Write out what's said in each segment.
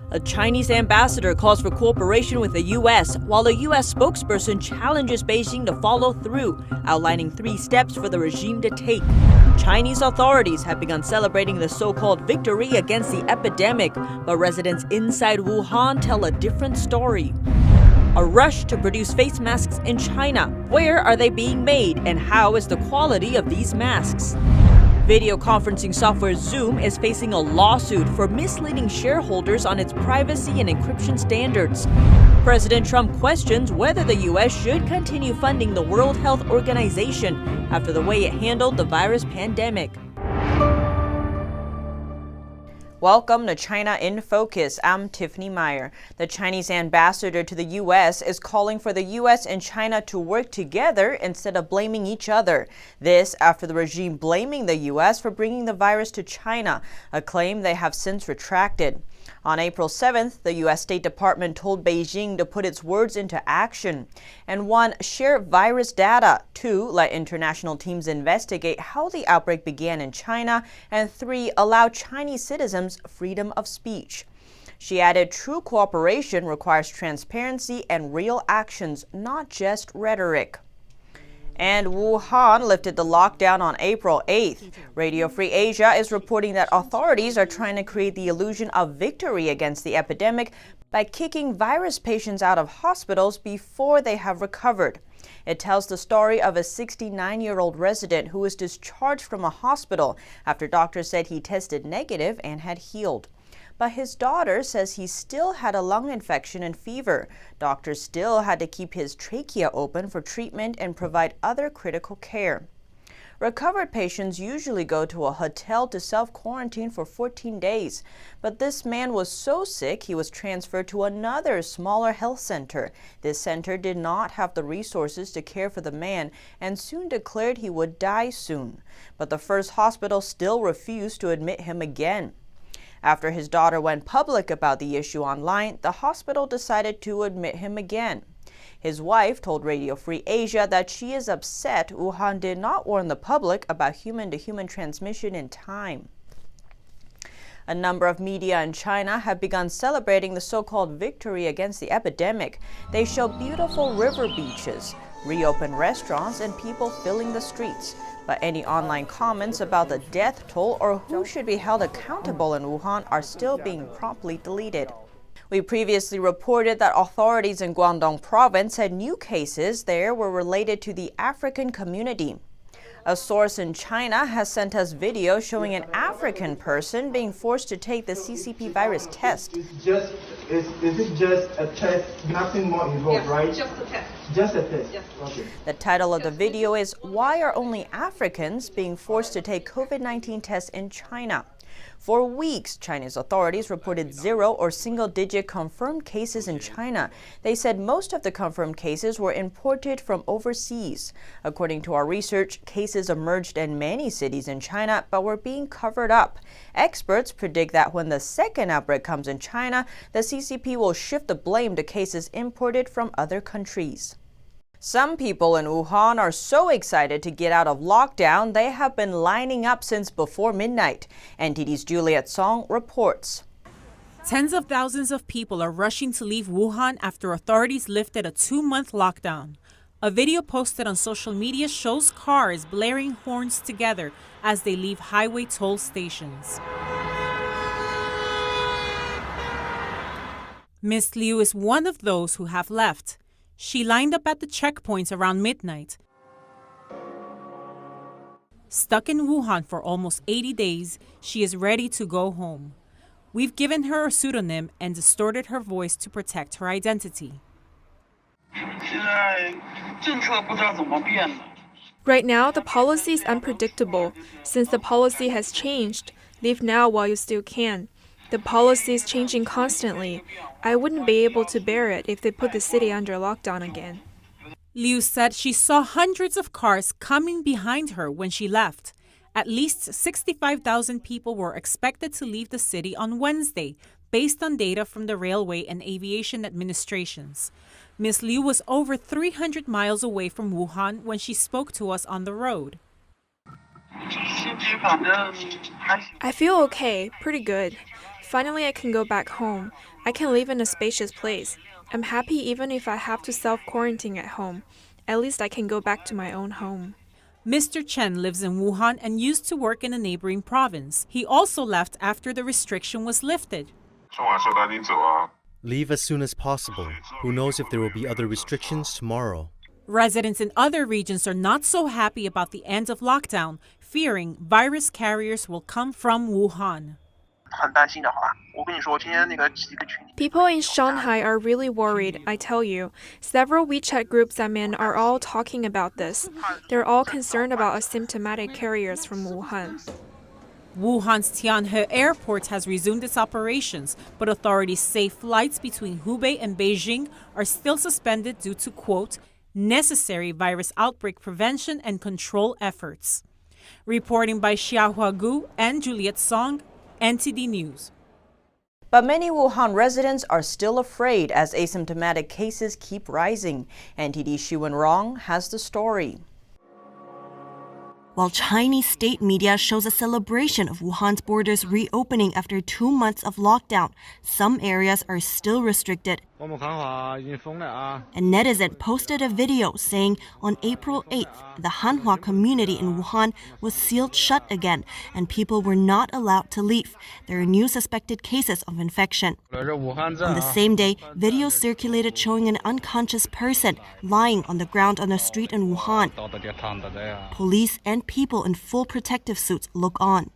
A Chinese ambassador calls for cooperation with the U.S., while a U.S. spokesperson challenges Beijing to follow through, outlining 3 steps for the regime to take. Chinese authorities have begun celebrating the so-called victory against the epidemic, but residents inside Wuhan tell a different story. A rush to produce face masks in China. Where are they being made, and how is the quality of these masks? Video conferencing software Zoom is facing a lawsuit for misleading shareholders on its privacy and encryption standards. President Trump questions whether the U.S. should continue funding the World Health Organization after the way it handled the virus pandemic. Welcome to China in Focus. I'm Tiffany Meyer. The Chinese ambassador to the U.S. is calling for the U.S. and China to work together instead of blaming each other. This after the regime blaming the U.S. for bringing the virus to China, a claim they have since retracted. On April 7th, the U.S. State Department told Beijing to put its words into action. And 1. Share virus data. 2. Let international teams investigate how the outbreak began in China. And 3. Allow Chinese citizens freedom of speech. She added, true cooperation requires transparency and real actions, not just rhetoric. And Wuhan lifted the lockdown on April 8th. Radio Free Asia is reporting that authorities are trying to create the illusion of victory against the epidemic by kicking virus patients out of hospitals before they have recovered. It tells the story of a 69-year-old resident who was discharged from a hospital after doctors said he tested negative and had healed. But his daughter says he still had a lung infection and fever. Doctors still had to keep his trachea open for treatment and provide other critical care. Recovered patients usually go to a hotel to self-quarantine for 14 days. But this man was so sick he was transferred to another smaller health center. This center did not have the resources to care for the man and soon declared he would die soon. But the first hospital still refused to admit him again. After his daughter went public about the issue online, the hospital decided to admit him again. His wife told Radio Free Asia that she is upset Wuhan did not warn the public about human-to-human transmission in time. A number of media in China have begun celebrating the so-called victory against the epidemic. They show beautiful river beaches, reopened restaurants, and people filling the streets. But any online comments about the death toll or who should be held accountable in Wuhan are still being promptly deleted. We previously reported that authorities in Guangdong province said new cases there were related to the African community. A source in China has sent us video showing an African person being forced to take the CCP virus test. Is it just a test, nothing more involved, right? Just a test. Just a test? Yes. Okay. The title of the video is, Why Are Only Africans Being Forced to Take COVID-19 Tests in China? For weeks, Chinese authorities reported 0 or single-digit confirmed cases in China. They said most of the confirmed cases were imported from overseas. According to our research, cases emerged in many cities in China but were being covered up. Experts predict that when the second outbreak comes in China, the CCP will shift the blame to cases imported from other countries. Some people in Wuhan are so excited to get out of lockdown, they have been lining up since before midnight. NTD's Juliet Song reports. Tens of thousands of people are rushing to leave Wuhan after authorities lifted a 2-month lockdown. A video posted on social media shows cars blaring horns together as they leave highway toll stations. Miss Liu is one of those who have left. She lined up at the checkpoints around midnight. Stuck in Wuhan for almost 80 days, she is ready to go home. We've given her a pseudonym and distorted her voice to protect her identity. Right now, the policy is unpredictable. Since the policy has changed, leave now while you still can. The policy is changing constantly. I wouldn't be able to bear it if they put the city under lockdown again. Liu said she saw hundreds of cars coming behind her when she left. At least 65,000 people were expected to leave the city on Wednesday, based on data from the Railway and Aviation Administrations. Ms. Liu was over 300 miles away from Wuhan when she spoke to us on the road. I feel okay, pretty good. Finally, I can go back home. I can live in a spacious place. I'm happy even if I have to self-quarantine at home. At least I can go back to my own home. Mr. Chen lives in Wuhan and used to work in a neighboring province. He also left after the restriction was lifted. Leave as soon as possible. Who knows if there will be other restrictions tomorrow? Residents in other regions are not so happy about the end of lockdown, fearing virus carriers will come from Wuhan. People in Shanghai are really worried, I tell you. Several WeChat groups I'm in are all talking about this. They're all concerned about asymptomatic carriers from Wuhan. Wuhan's Tianhe airport has resumed its operations, but authorities say flights between Hubei and Beijing are still suspended due to, quote, necessary virus outbreak prevention and control efforts. Reporting by Xiahua Gu and Juliet Song, NTD News. But many Wuhan residents are still afraid as asymptomatic cases keep rising. NTD Xiwen Rong has the story. While Chinese state media shows a celebration of Wuhan's borders reopening after 2 months of lockdown, some areas are still restricted. A netizen posted a video saying on April 8th, the Hanhua community in Wuhan was sealed shut again and people were not allowed to leave. There are new suspected cases of infection. On the same day, videos circulated showing an unconscious person lying on the ground on a street in Wuhan. Police and people in full protective suits look on.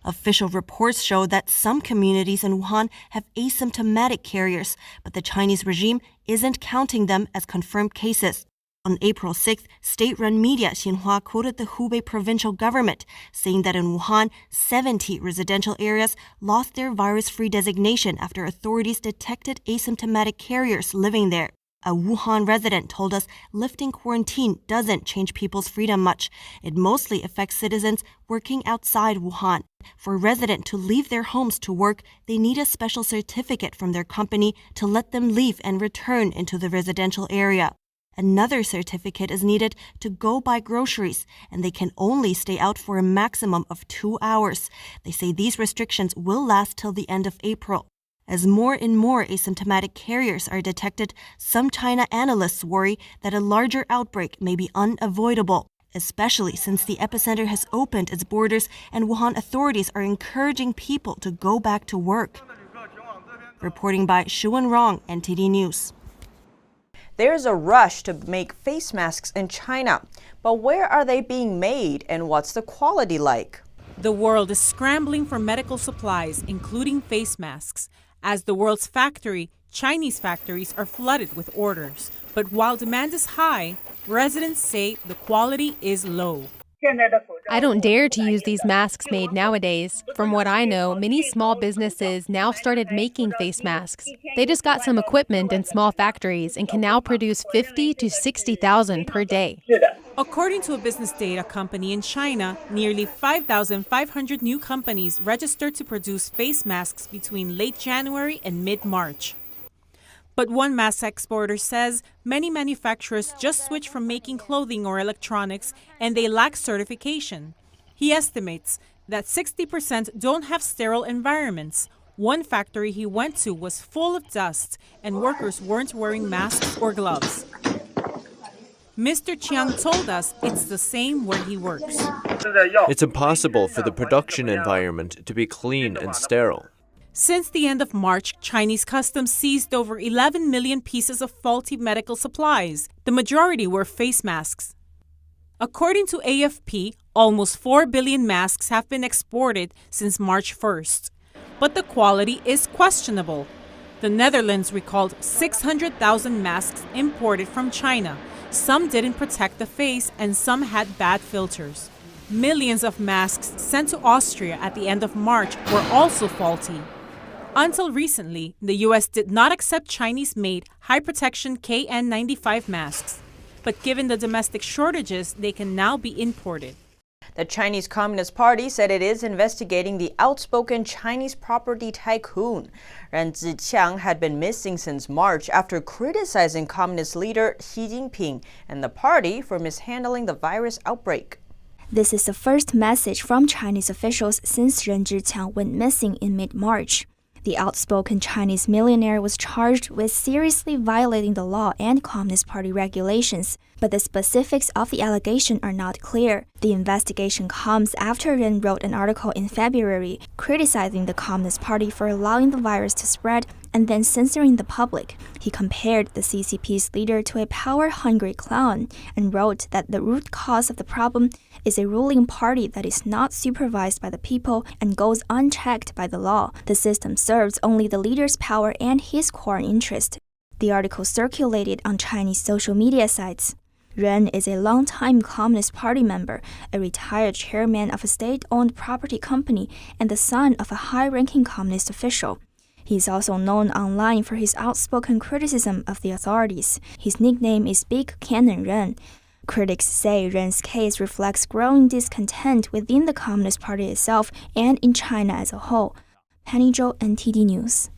Official reports show that some communities in Wuhan have asymptomatic carriers, but the Chinese regime isn't counting them as confirmed cases. On April 6th, state-run media Xinhua quoted the Hubei provincial government, saying that in Wuhan, 70 residential areas lost their virus-free designation after authorities detected asymptomatic carriers living there. A Wuhan resident told us lifting quarantine doesn't change people's freedom much. It mostly affects citizens working outside Wuhan. For a resident to leave their homes to work, they need a special certificate from their company to let them leave and return into the residential area. Another certificate is needed to go buy groceries, and they can only stay out for a maximum of 2 hours. They say these restrictions will last till the end of April. As more and more asymptomatic carriers are detected, some China analysts worry that a larger outbreak may be unavoidable, especially since the epicenter has opened its borders and Wuhan authorities are encouraging people to go back to work. Reporting by Xiwen Rong, NTD News. There's a rush to make face masks in China, but where are they being made and what's the quality like? The world is scrambling for medical supplies, including face masks. As the world's factory, Chinese factories are flooded with orders. But while demand is high, residents say the quality is low. I don't dare to use these masks made nowadays. From what I know, many small businesses now started making face masks. They just got some equipment in small factories and can now produce 50 to 60,000 per day. According to a business data company in China, nearly 5,500 new companies registered to produce face masks between late January and mid-March. But one mask exporter says many manufacturers just switch from making clothing or electronics and they lack certification. He estimates that 60% don't have sterile environments. One factory he went to was full of dust and workers weren't wearing masks or gloves. Mr. Chiang told us it's the same where he works. It's impossible for the production environment to be clean and sterile. Since the end of March, Chinese customs seized over 11 million pieces of faulty medical supplies. The majority were face masks. According to AFP, almost 4 billion masks have been exported since March 1st. But the quality is questionable. The Netherlands recalled 600,000 masks imported from China. Some didn't protect the face and some had bad filters. Millions of masks sent to Austria at the end of March were also faulty. Until recently, the U.S. did not accept Chinese-made high-protection KN95 masks. But given the domestic shortages, they can now be imported. The Chinese Communist Party said it is investigating the outspoken Chinese property tycoon. Ren Ziqiang had been missing since March after criticizing Communist leader Xi Jinping and the party for mishandling the virus outbreak. This is the first message from Chinese officials since Ren Ziqiang went missing in mid-March. The outspoken Chinese millionaire was charged with seriously violating the law and Communist Party regulations, but the specifics of the allegation are not clear. The investigation comes after Ren wrote an article in February criticizing the Communist Party for allowing the virus to spread and then censoring the public. He compared the CCP's leader to a power-hungry clown and wrote that the root cause of the problem is a ruling party that is not supervised by the people and goes unchecked by the law. The system serves only the leader's power and his core interest. The article circulated on Chinese social media sites. Ren is a longtime Communist Party member, a retired chairman of a state-owned property company, and the son of a high-ranking communist official. He is also known online for his outspoken criticism of the authorities. His nickname is Big Cannon Ren. Critics say Ren's case reflects growing discontent within the Communist Party itself and in China as a whole. Penny Zhou, NTD News.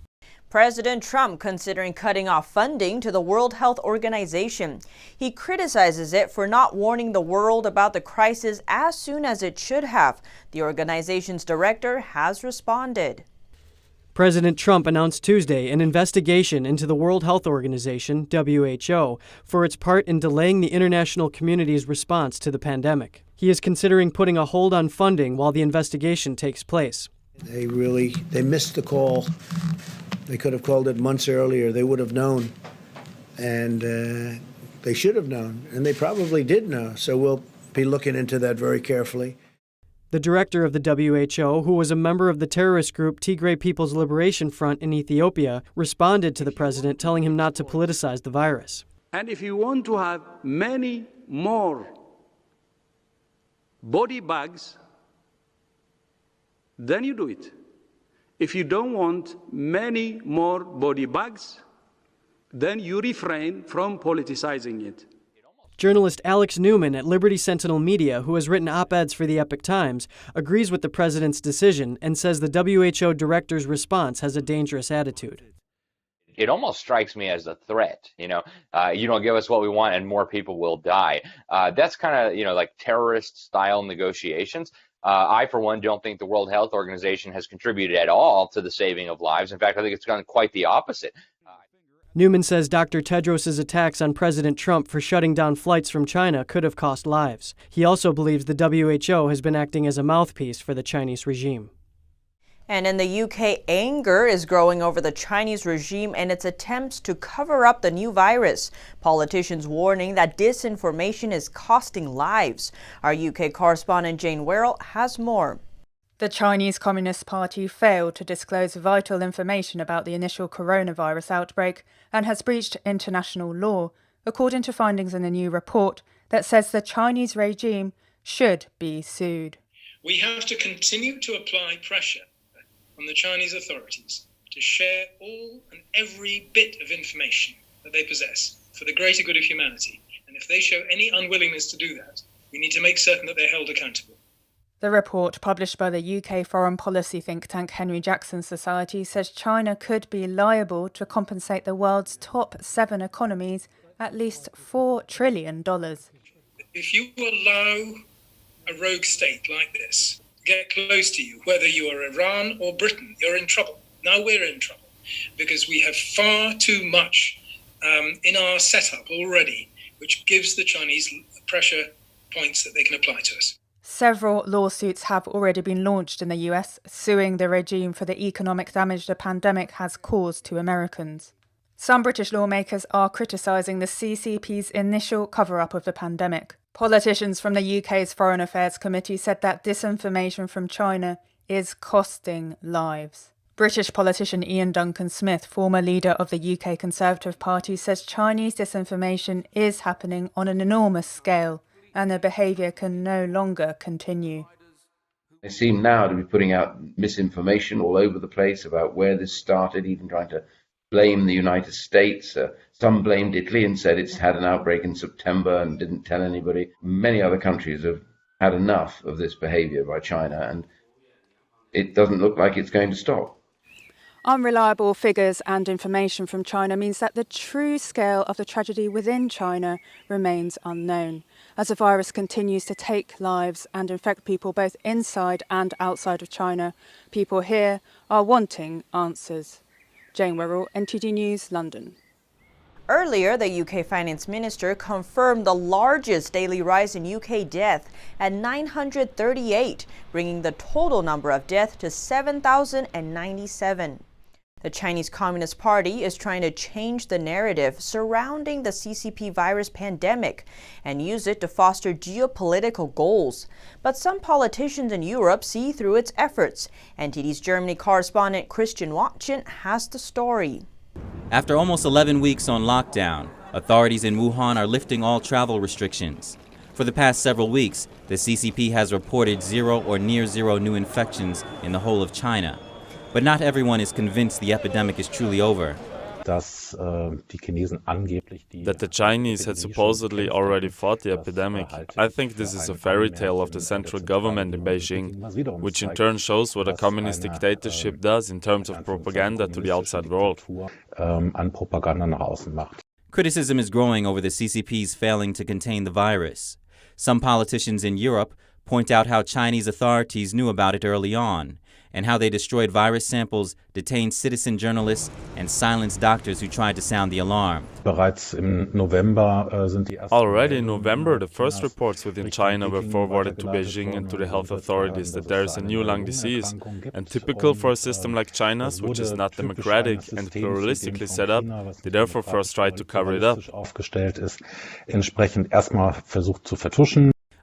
President Trump considering cutting off funding to the World Health Organization. He criticizes it for not warning the world about the crisis as soon as it should have. The organization's director has responded. President Trump announced Tuesday an investigation into the World Health Organization, WHO, for its part in delaying the international community's response to the pandemic. He is considering putting a hold on funding while the investigation takes place. They missed the call. They could have called it months earlier. They would have known. And they should have known. And they probably did know. So we'll be looking into that very carefully. The director of the WHO, who was a member of the terrorist group Tigray People's Liberation Front in Ethiopia, responded to the president, telling him not to politicize the virus. And if you want to have many more body bags, then you do it. If you don't want many more body bags, then you refrain from politicizing it. Journalist Alex Newman at Liberty Sentinel Media, who has written op-eds for the Epoch Times, agrees with the president's decision and says the WHO director's response has a dangerous attitude. It almost strikes me as a threat. You don't give us what we want and more people will die. That's kind of, like terrorist-style negotiations. I, for one, don't think the World Health Organization has contributed at all to the saving of lives. In fact, I think it's done quite the opposite. Newman says Dr. Tedros' attacks on President Trump for shutting down flights from China could have cost lives. He also believes the WHO has been acting as a mouthpiece for the Chinese regime. And in the UK, anger is growing over the Chinese regime and its attempts to cover up the new virus. Politicians warning that disinformation is costing lives. Our UK correspondent Jane Werrell has more. The Chinese Communist Party failed to disclose vital information about the initial coronavirus outbreak and has breached international law, according to findings in a new report that says the Chinese regime should be sued. We have to continue to apply pressure on the Chinese authorities to share all and every bit of information that they possess for the greater good of humanity. And if they show any unwillingness to do that, we need to make certain that they're held accountable. The report, published by the UK foreign policy think tank Henry Jackson Society, says China could be liable to compensate the world's top 7 economies at least $4 trillion. If you allow a rogue state like this get close to you, whether you are Iran or Britain, you're in trouble. Now we're in trouble because we have far too much in our setup already, which gives the Chinese pressure points that they can apply to us. Several lawsuits have already been launched in the US, suing the regime for the economic damage the pandemic has caused to Americans. Some British lawmakers are criticising the CCP's initial cover-up of the pandemic. Politicians from the UK's Foreign Affairs Committee said that disinformation from China is costing lives. British politician Ian Duncan Smith, former leader of the UK Conservative Party, says Chinese disinformation is happening on an enormous scale, and the behaviour can no longer continue. They seem now to be putting out misinformation all over the place about where this started, even trying to blame the United States. Some blamed Italy and said it's had an outbreak in September and didn't tell anybody. Many other countries have had enough of this behaviour by China, and it doesn't look like it's going to stop. Unreliable figures and information from China means that the true scale of the tragedy within China remains unknown, as the virus continues to take lives and infect people both inside and outside of China. People here are wanting answers. Jane Werrell, NTD News, London. Earlier, the UK Finance Minister confirmed the largest daily rise in UK death at 938, bringing the total number of deaths to 7,097. The Chinese Communist Party is trying to change the narrative surrounding the CCP virus pandemic and use it to foster geopolitical goals. But some politicians in Europe see through its efforts. NTD's Germany correspondent Christian Watchen has the story. After almost 11 weeks on lockdown, authorities in Wuhan are lifting all travel restrictions. For the past several weeks, the CCP has reported 0 or near 0 new infections in the whole of China. But not everyone is convinced the epidemic is truly over. That the Chinese had supposedly already fought the epidemic. I think this is a fairy tale of the central government in Beijing, which in turn shows what a communist dictatorship does in terms of propaganda to the outside world. Criticism is growing over the CCP's failing to contain the virus. Some politicians in Europe point out how Chinese authorities knew about it early on, and how they destroyed virus samples, detained citizen journalists, and silenced doctors who tried to sound the alarm. Already in November, the first reports within China were forwarded to Beijing and to the health authorities that there is a new lung disease. And typical for a system like China's, which is not democratic and pluralistically set up, they therefore first tried to cover it up.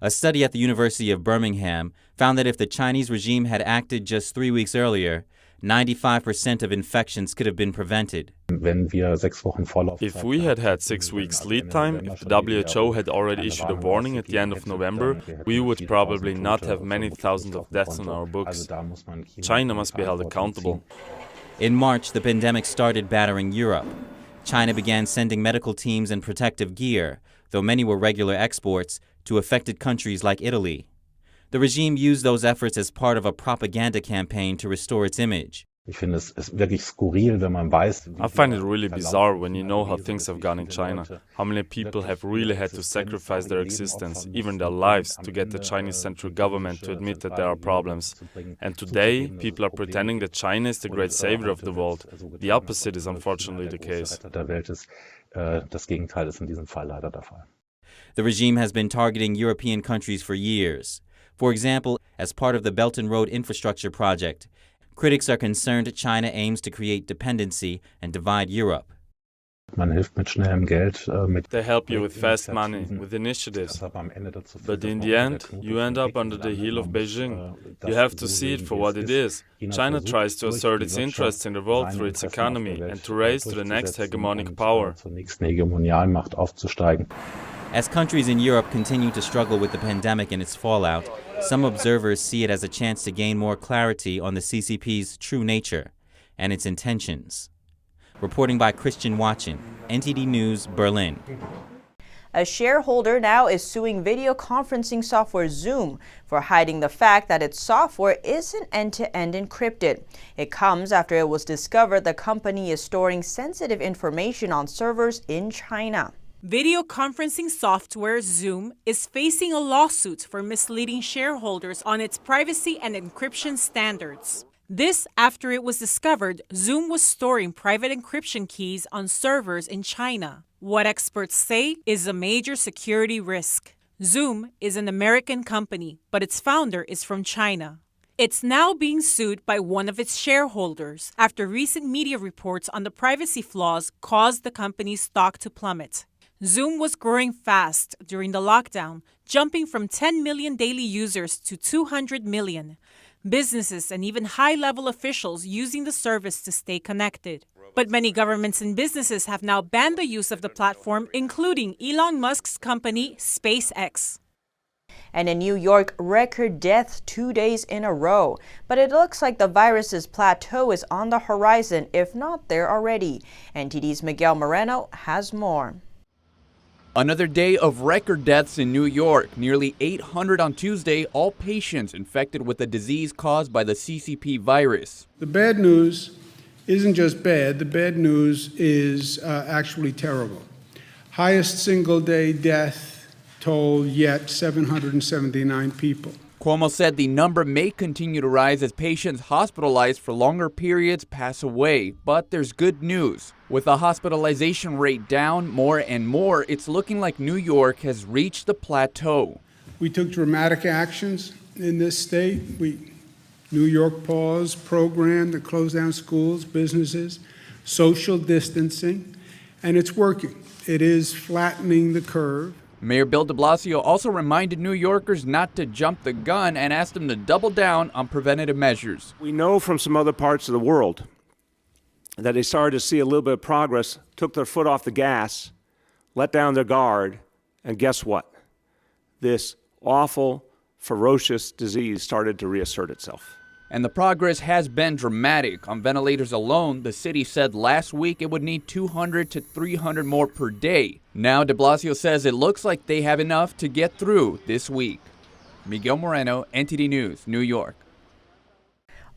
A study at the University of Birmingham found that if the Chinese regime had acted just 3 weeks earlier, 95% of infections could have been prevented. If we had had 6 weeks lead time, if the WHO had already issued a warning at the end of November, we would probably not have many thousands of deaths on our books. China must be held accountable. In March, the pandemic started battering Europe. China began sending medical teams and protective gear, though many were regular exports, to affected countries like Italy. The regime used those efforts as part of a propaganda campaign to restore its image. I find it really bizarre when you know how things have gone in China, how many people have really had to sacrifice their existence, even their lives, to get the Chinese central government to admit that there are problems. And today, people are pretending that China is the great savior of the world. The opposite is unfortunately the case. The regime has been targeting European countries for years. For example, as part of the Belt and Road Infrastructure Project, critics are concerned China aims to create dependency and divide Europe. They help you with fast money, with initiatives. But in the end, you end up under the heel of Beijing. You have to see it for what it is. China tries to assert its interests in the world through its economy and to raise to the next hegemonic power. As countries in Europe continue to struggle with the pandemic and its fallout, some observers see it as a chance to gain more clarity on the CCP's true nature and its intentions. Reporting by Christian Watchen, NTD News, Berlin. A shareholder now is suing video conferencing software Zoom for hiding the fact that its software isn't end-to-end encrypted. It comes after it was discovered the company is storing sensitive information on servers in China. Video conferencing software Zoom is facing a lawsuit for misleading shareholders on its privacy and encryption standards. This after it was discovered Zoom was storing private encryption keys on servers in China, what experts say is a major security risk. Zoom is an American company, but its founder is from China. It's now being sued by one of its shareholders after recent media reports on the privacy flaws caused the company's stock to plummet. Zoom was growing fast during the lockdown, jumping from 10 million daily users to 200 million. Businesses and even high-level officials using the service to stay connected. But many governments and businesses have now banned the use of the platform, including Elon Musk's company, SpaceX. And in New York, record deaths 2 days in a row. But it looks like the virus's plateau is on the horizon, if not there already. NTD's Miguel Moreno has more. Another day of record deaths in New York. Nearly 800 on Tuesday, all patients infected with the disease caused by the CCP virus. The bad news isn't just bad. The bad news is actually terrible. Highest single-day death toll yet, 779 people. Cuomo said the number may continue to rise as patients hospitalized for longer periods pass away. But there's good news. With the hospitalization rate down more and more, it's looking like New York has reached the plateau. We took dramatic actions in this state. New York paused program to close down schools, businesses, social distancing, and it's working. It is flattening the curve. Mayor Bill de Blasio also reminded New Yorkers not to jump the gun and asked them to double down on preventative measures. We know from some other parts of the world that they started to see a little bit of progress, took their foot off the gas, let down their guard, and guess what? This awful, ferocious disease started to reassert itself. And the progress has been dramatic. On ventilators alone, the city said last week it would need 200 to 300 more per day. Now de Blasio says it looks like they have enough to get through this week. Miguel Moreno, NTD News, New York.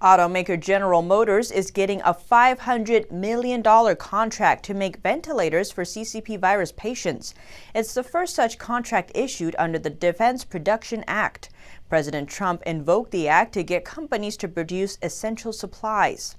Automaker General Motors is getting a $500 million contract to make ventilators for CCP virus patients. It's the first such contract issued under the Defense Production Act. President Trump invoked the act to get companies to produce essential supplies.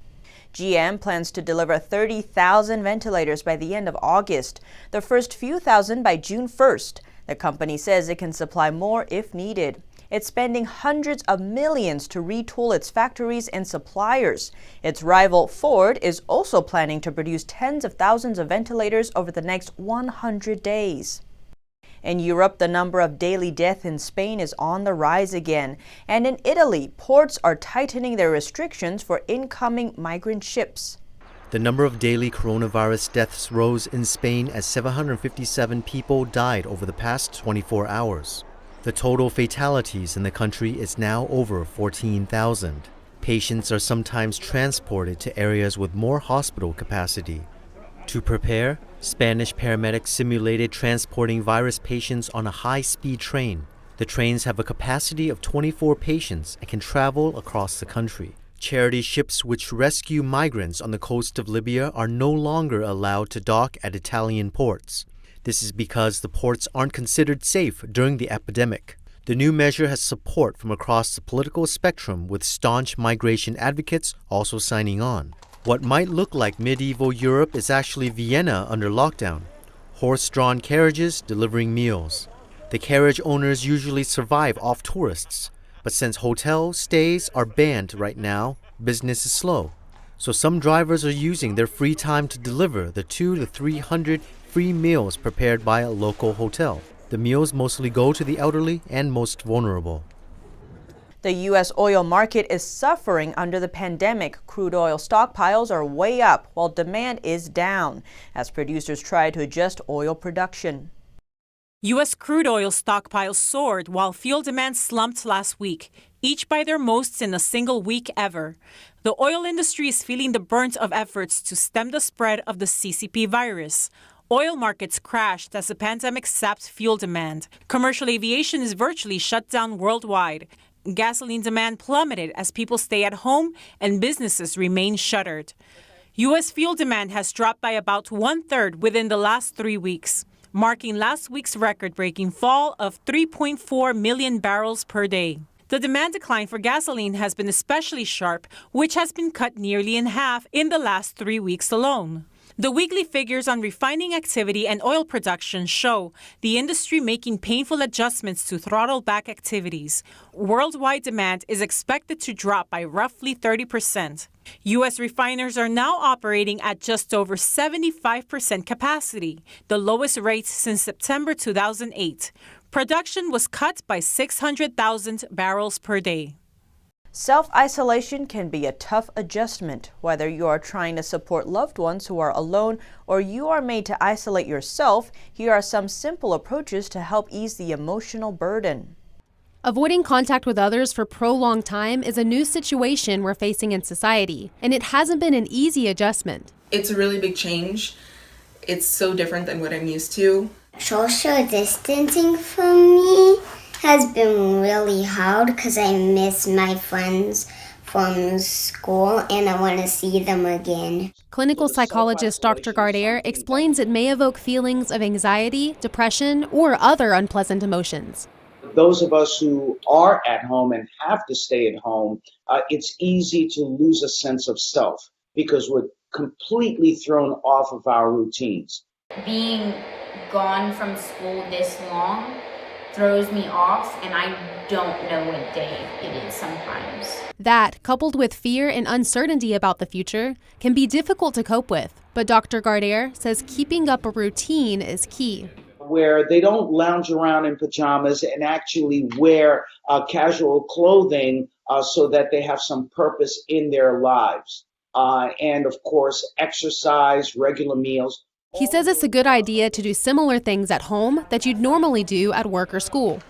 GM plans to deliver 30,000 ventilators by the end of August, the first few thousand by June 1st. The company says it can supply more if needed. It's spending hundreds of millions to retool its factories and suppliers. Its rival, Ford, is also planning to produce tens of thousands of ventilators over the next 100 days. In Europe, the number of daily deaths in Spain is on the rise again. And in Italy, ports are tightening their restrictions for incoming migrant ships. The number of daily coronavirus deaths rose in Spain as 757 people died over the past 24 hours. The total fatalities in the country is now over 14,000. Patients are sometimes transported to areas with more hospital capacity. To prepare, Spanish paramedics simulated transporting virus patients on a high-speed train. The trains have a capacity of 24 patients and can travel across the country. Charity ships which rescue migrants on the coast of Libya are no longer allowed to dock at Italian ports. This is because the ports aren't considered safe during the epidemic. The new measure has support from across the political spectrum, with staunch migration advocates also signing on. What might look like medieval Europe is actually Vienna under lockdown. Horse-drawn carriages delivering meals. The carriage owners usually survive off tourists, but since hotel stays are banned right now, business is slow. So some drivers are using their free time to deliver the 200 to 300 free meals prepared by a local hotel. The meals mostly go to the elderly and most vulnerable. The U.S. oil market is suffering under the pandemic. Crude oil stockpiles are way up while demand is down as producers try to adjust oil production. U.S. crude oil stockpiles soared while fuel demand slumped last week, each by their mosts in a single week ever. The oil industry is feeling the brunt of efforts to stem the spread of the CCP virus. Oil markets crashed as the pandemic sapped fuel demand. Commercial aviation is virtually shut down worldwide. Gasoline demand plummeted as people stay at home and businesses remain shuttered. U.S. fuel demand has dropped by about 1/3 within the last 3 weeks, marking last week's record-breaking fall of 3.4 million barrels per day. The demand decline for gasoline has been especially sharp, which has been cut nearly in half in the last 3 weeks alone. The weekly figures on refining activity and oil production show the industry making painful adjustments to throttle back activities. Worldwide demand is expected to drop by roughly 30%. U.S. refiners are now operating at just over 75% capacity, the lowest rate since September 2008. Production was cut by 600,000 barrels per day. Self-isolation can be a tough adjustment. Whether you are trying to support loved ones who are alone or you are made to isolate yourself, here are some simple approaches to help ease the emotional burden. Avoiding contact with others for prolonged time is a new situation we're facing in society, and it hasn't been an easy adjustment. It's a really big change. It's so different than what I'm used to. Social distancing for me has been really hard because I miss my friends from school and I want to see them again. Clinical psychologist Dr. Gardere explains it may evoke feelings of anxiety, depression, or other unpleasant emotions. Those of us who are at home and have to stay at home, it's easy to lose a sense of self because we're completely thrown off of our routines. Being gone from school this long throws me off, and I don't know what day it is sometimes. That, coupled with fear and uncertainty about the future, can be difficult to cope with. But Dr. Gardere says keeping up a routine is key. Where they don't lounge around in pajamas and actually wear casual clothing so that they have some purpose in their lives. And of course, exercise, regular meals. He says it's a good idea to do similar things at home that you'd normally do at work or school.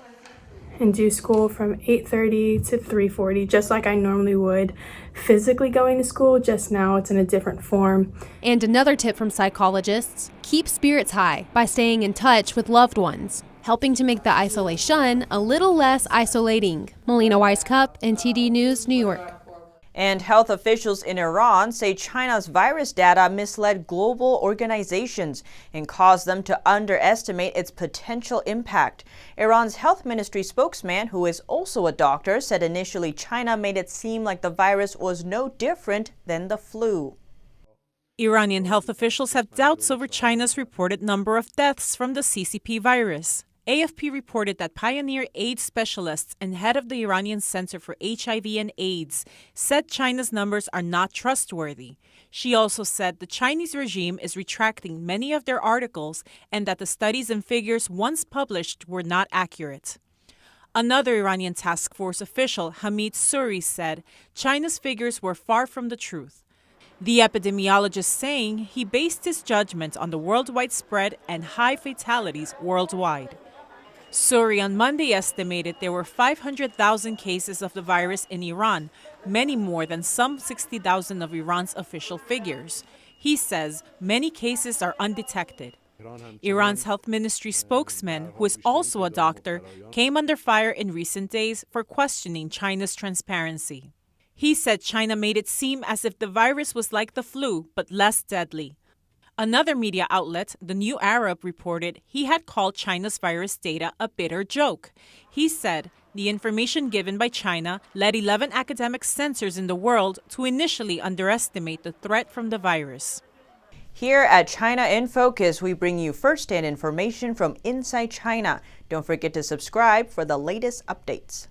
And do school from 8:30 to 3:40, just like I normally would physically going to school, just now it's in a different form. And another tip from psychologists, keep spirits high by staying in touch with loved ones, helping to make the isolation a little less isolating. Melina Weiskup, NTD News, New York. And health officials in Iran say China's virus data misled global organizations and caused them to underestimate its potential impact. Iran's health ministry spokesman, who is also a doctor, said initially China made it seem like the virus was no different than the flu. Iranian health officials have doubts over China's reported number of deaths from the CCP virus. AFP reported that pioneer AIDS specialists and head of the Iranian Center for HIV and AIDS said China's numbers are not trustworthy. She also said the Chinese regime is retracting many of their articles and that the studies and figures once published were not accurate. Another Iranian task force official, Hamid Suri, said China's figures were far from the truth. The epidemiologist saying he based his judgment on the worldwide spread and high fatalities worldwide. Suri on Monday estimated there were 500,000 cases of the virus in Iran, many more than some 60,000 of Iran's official figures. He says many cases are undetected. Iran's health ministry spokesman, who is also a doctor, came under fire in recent days for questioning China's transparency. He said China made it seem as if the virus was like the flu, but less deadly. Another media outlet, The New Arab, reported he had called China's virus data a bitter joke. He said the information given by China led 11 academic centers in the world to initially underestimate the threat from the virus. Here at China in Focus, we bring you first-hand information from inside China. Don't forget to subscribe for the latest updates.